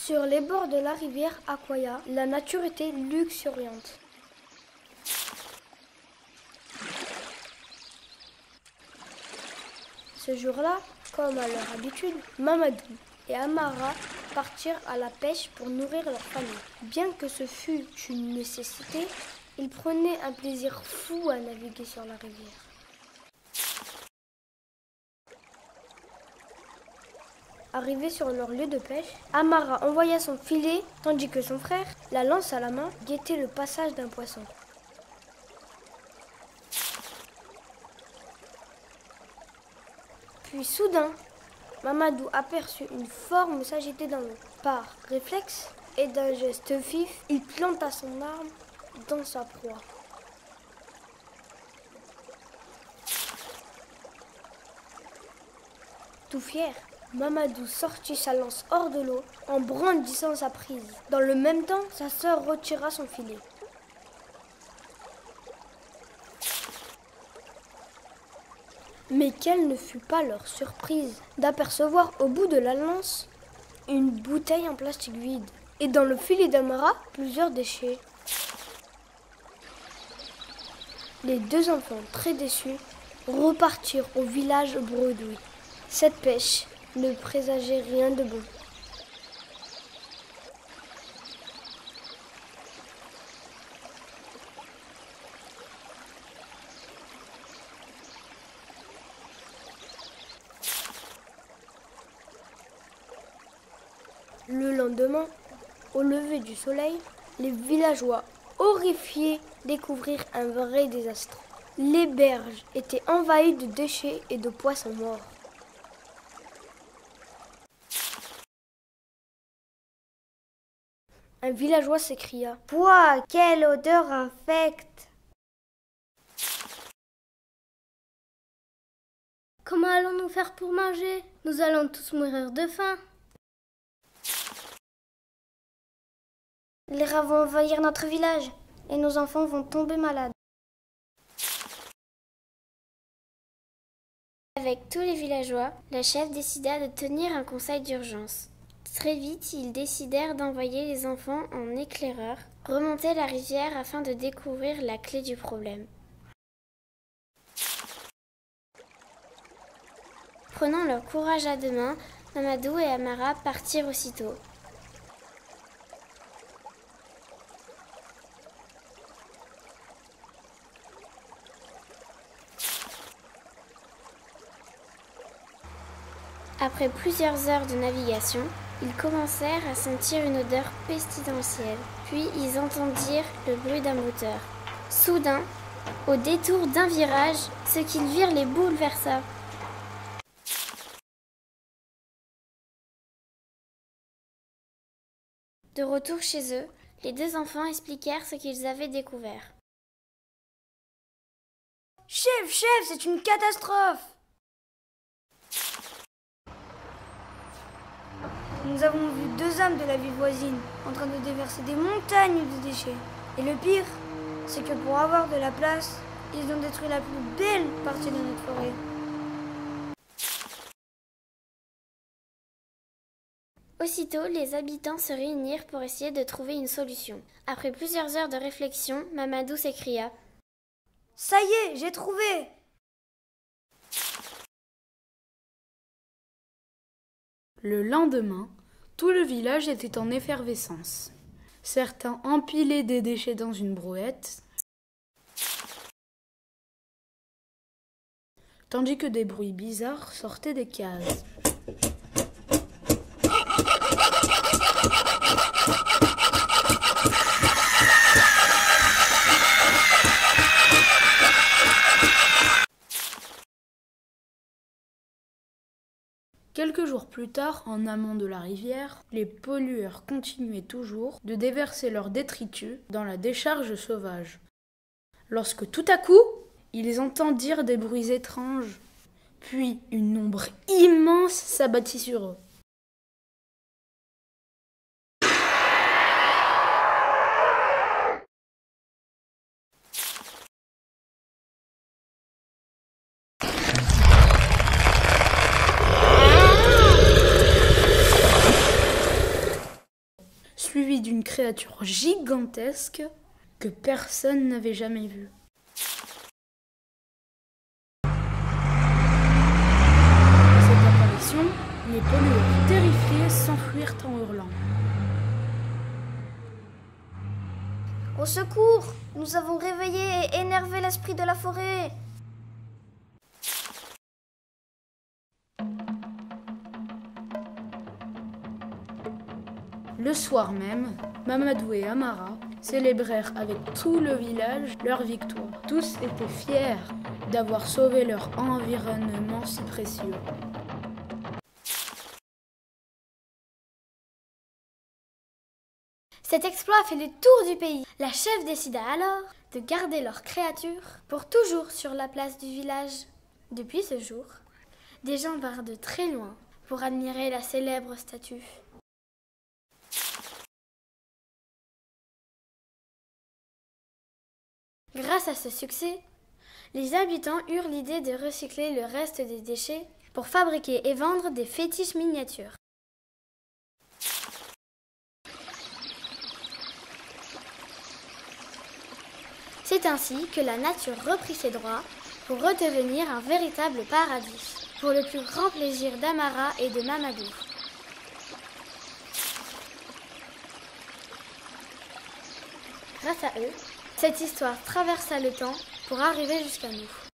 Sur les bords de la rivière Aquaya, la nature était luxuriante. Ce jour-là, comme à leur habitude, Mamadou et Amara partirent à la pêche pour nourrir leur famille. Bien que ce fût une nécessité, ils prenaient un plaisir fou à naviguer sur la rivière. Arrivé sur leur lieu de pêche, Amara envoya son filet tandis que son frère, la lance à la main, guettait le passage d'un poisson. Puis soudain, Mamadou aperçut une forme s'agiter dans l'eau. Par réflexe et d'un geste vif, il planta son arme dans sa proie. Tout fier, Mamadou sortit sa lance hors de l'eau en brandissant sa prise. Dans le même temps, sa sœur retira son filet. Mais quelle ne fut pas leur surprise d'apercevoir au bout de la lance une bouteille en plastique vide et dans le filet d'Amara plusieurs déchets. Les deux enfants, très déçus, repartirent au village bredouille. Cette pêche ne présageait rien de bon. Le lendemain, au lever du soleil, les villageois, horrifiés, découvrirent un vrai désastre. Les berges étaient envahies de déchets et de poissons morts. Un villageois s'écria « Pouah, quelle odeur infecte !» Comment allons-nous faire pour manger? Nous allons tous mourir de faim. Les rats vont envahir notre village et nos enfants vont tomber malades. Avec tous les villageois, la chef décida de tenir un conseil d'urgence. Très vite, ils décidèrent d'envoyer les enfants en éclaireur remonter la rivière afin de découvrir la clé du problème. Prenant leur courage à deux mains, Mamadou et Amara partirent aussitôt. Après plusieurs heures de navigation, ils commencèrent à sentir une odeur pestilentielle. Puis ils entendirent le bruit d'un moteur. Soudain, au détour d'un virage, ce qu'ils virent les bouleversa. De retour chez eux, les deux enfants expliquèrent ce qu'ils avaient découvert. « Chef, c'est une catastrophe !» Nous avons vu deux âmes de la ville voisine en train de déverser des montagnes de déchets. Et le pire, c'est que pour avoir de la place, ils ont détruit la plus belle partie de notre forêt. Aussitôt, les habitants se réunirent pour essayer de trouver une solution. Après plusieurs heures de réflexion, Mamadou s'écria « Ça y est, j'ai trouvé !» Le lendemain, tout le village était en effervescence. Certains empilaient des déchets dans une brouette, tandis que des bruits bizarres sortaient des cases. Quelques jours plus tard, en amont de la rivière, les pollueurs continuaient toujours de déverser leurs détritus dans la décharge sauvage. Lorsque tout à coup, ils entendirent des bruits étranges, puis une ombre immense s'abattit sur eux. créature gigantesque que personne n'avait jamais vue. À cette apparition, les pollueurs terrifiés s'enfuirent en hurlant. Au secours! Nous avons réveillé et énervé l'esprit de la forêt. Le soir même, Mamadou et Amara célébrèrent avec tout le village leur victoire. Tous étaient fiers d'avoir sauvé leur environnement si précieux. Cet exploit a fait le tour du pays. La chef décida alors de garder leurs créatures pour toujours sur la place du village. Depuis ce jour, des gens vinrent de très loin pour admirer la célèbre statue. Grâce à ce succès, les habitants eurent l'idée de recycler le reste des déchets pour fabriquer et vendre des fétiches miniatures. C'est ainsi que la nature reprit ses droits pour redevenir un véritable paradis, pour le plus grand plaisir d'Amara et de Mamadou. Grâce à eux, cette histoire traversa le temps pour arriver jusqu'à nous.